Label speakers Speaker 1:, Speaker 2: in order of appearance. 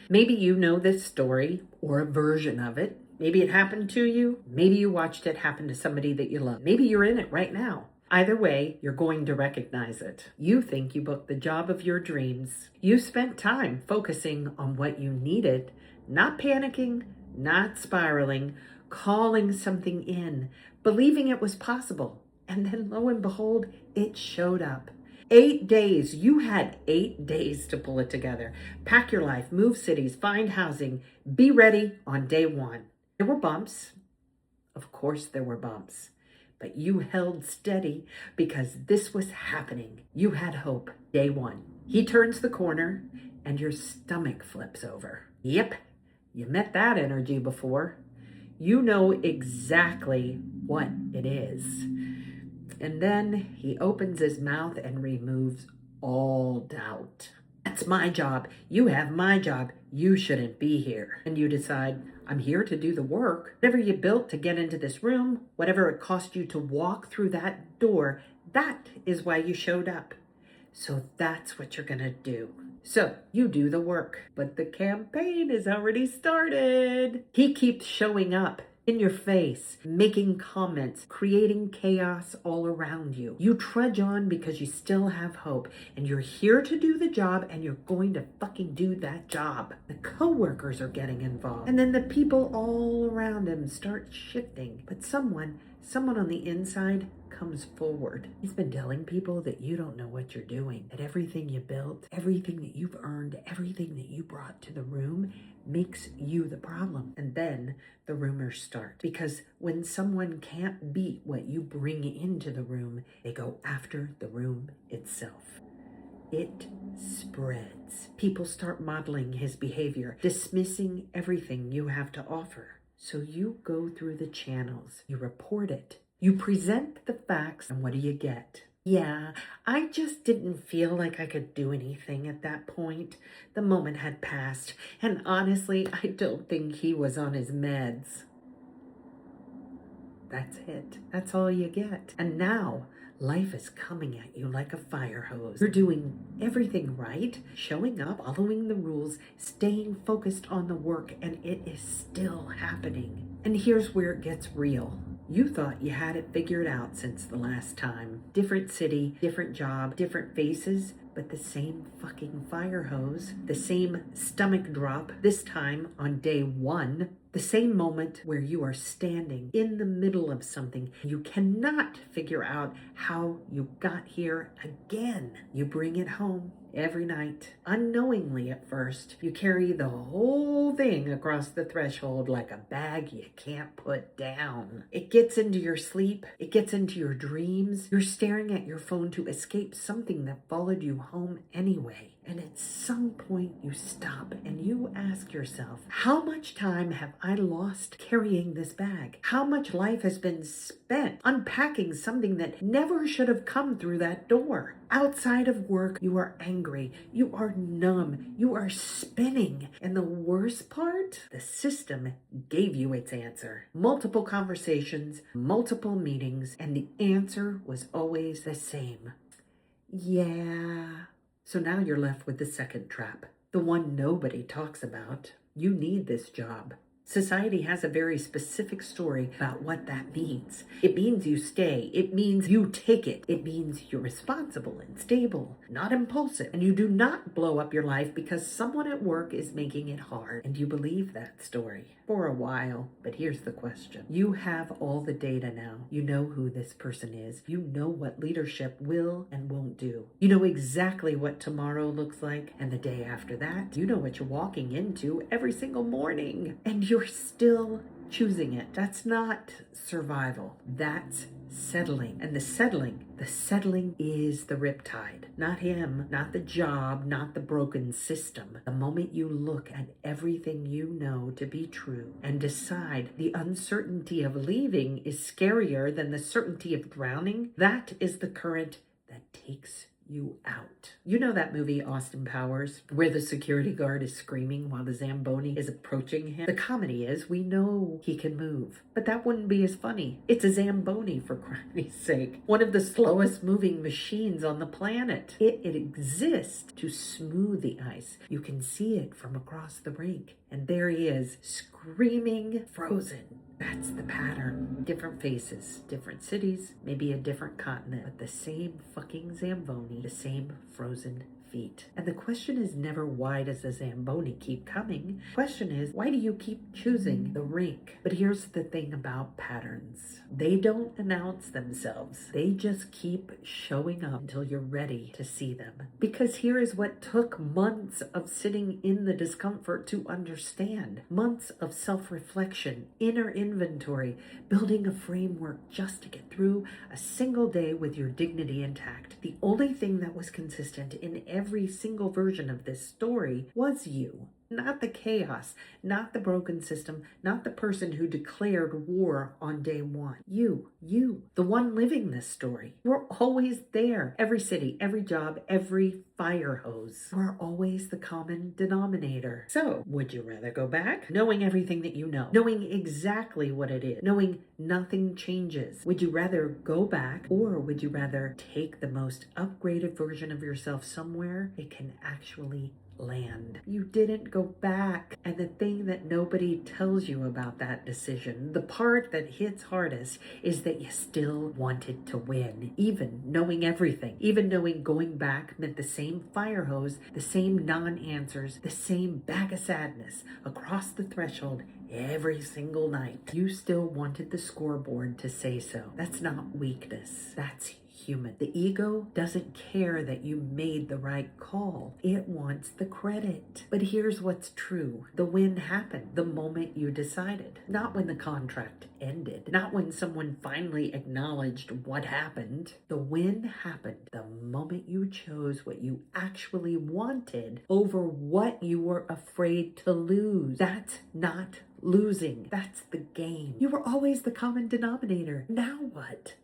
Speaker 1: Maybe you know this story or a version of it. Maybe it happened to you. Maybe you watched it happen to somebody that you love. Maybe you're in it right now. Either way, you're going to recognize it. You think you booked the job of your dreams. You spent time focusing on what you needed, not panicking, not spiraling, calling something in, believing it was possible. And then lo and behold, it showed up. 8 days. You had 8 days to pull it together. Pack your life, move cities, find housing, be ready on day one. There were bumps. Of course there were bumps. But you held steady because this was happening. You had hope. Day one. He turns the corner and your stomach flips over. Yep, you met that energy before. You know exactly what it is. And then he opens his mouth and removes all doubt. That's my job. You have my job. You shouldn't be here. And you decide, I'm here to do the work. Whatever you built to get into this room, whatever it cost you to walk through that door, that is why you showed up. So that's what you're going to do. So you do the work, but the campaign is already started. He keeps showing up in your face, making comments, creating chaos all around you. You trudge on because you still have hope and you're here to do the job and you're going to fucking do that job. The coworkers are getting involved and then the people all around him start shifting. But someone on the inside comes forward. He's been telling people that you don't know what you're doing, that everything you built, everything that you've earned, everything that you brought to the room makes you the problem. And then the rumors start. Because when someone can't beat what you bring into the room, they go after the room itself. It spreads. People start modeling his behavior, dismissing everything you have to offer. So you go through the channels, you report it, you present the facts, and what do you get? Yeah, I just didn't feel like I could do anything at that point. The moment had passed, and honestly, I don't think he was on his meds. That's it. That's all you get. And now, life is coming at you like a fire hose. You're doing everything right, showing up, following the rules, staying focused on the work, and it is still happening. And here's where it gets real. You thought you had it figured out since the last time. Different city, different job, different faces, but the same fucking fire hose, the same stomach drop, this time on day one, the same moment where you are standing in the middle of something. You cannot figure out how you got here again. You bring it home every night, unknowingly at first. You carry the whole thing across the threshold like a bag you can't put down. It gets into your sleep. It gets into your dreams. You're staring at your phone to escape something that followed you home anyway. And at some point you stop and you ask yourself, how much time have I lost carrying this bag? How much life has been spent unpacking something that never should have come through that door? Outside of work, you are angry, you are numb, you are spinning. And the worst part, the system gave you its answer. Multiple conversations, multiple meetings, and the answer was always the same. Yeah. So now you're left with the second trap, the one nobody talks about. You need this job. Society has a very specific story about what that means. It means you stay. It means you take it. It means you're responsible and stable, not impulsive. And you do not blow up your life because someone at work is making it hard. And you believe that story for a while. But here's the question. You have all the data now. You know who this person is. You know what leadership will and won't do. You know exactly what tomorrow looks like. And the day after that, you know what you're walking into every single morning. And you're still choosing it. That's not survival. That's settling. And the settling is the riptide. Not him, not the job, not the broken system. The moment you look at everything you know to be true and decide the uncertainty of leaving is scarier than the certainty of drowning, that is the current that takes you out. You know that movie Austin Powers, where the security guard is screaming while the Zamboni is approaching him? The comedy is we know he can move, but that wouldn't be as funny. It's a Zamboni, for Christ's sake. One of the slowest moving machines on the planet. It exists to smooth the ice. You can see it from across the rink. And there he is, screaming frozen. That's the pattern. Different faces, different cities, maybe a different continent, but the same fucking Zamboni, the same frozen feet. And the question is never, why does the Zamboni keep coming? The question is, why do you keep choosing the rink? But here's the thing about patterns. They don't announce themselves. They just keep showing up until you're ready to see them. Because here is what took months of sitting in the discomfort to understand. Months of self-reflection, inner inventory, building a framework just to get through a single day with your dignity intact. The only thing that was consistent in every single version of this story was you. Not the chaos, not the broken system, not the person who declared war on day one. You, the one living this story. You're always there. Every city, every job, every fire hose. You're always the common denominator. So, would you rather go back, knowing everything that you know, knowing exactly what it is, knowing nothing changes? Would you rather go back, or would you rather take the most upgraded version of yourself somewhere it can actually land? You didn't go back. And the thing that nobody tells you about that decision, the part that hits hardest, is that you still wanted to win, even knowing everything, even knowing going back meant the same fire hose, the same non-answers, the same bag of sadness across the threshold every single night. You still wanted the scoreboard to say so. That's not weakness. That's human. The ego doesn't care that you made the right call. It wants the credit. But here's what's true. The win happened the moment you decided. Not when the contract ended. Not when someone finally acknowledged what happened. The win happened the moment you chose what you actually wanted over what you were afraid to lose. That's not losing. That's the game. You were always the common denominator. Now what?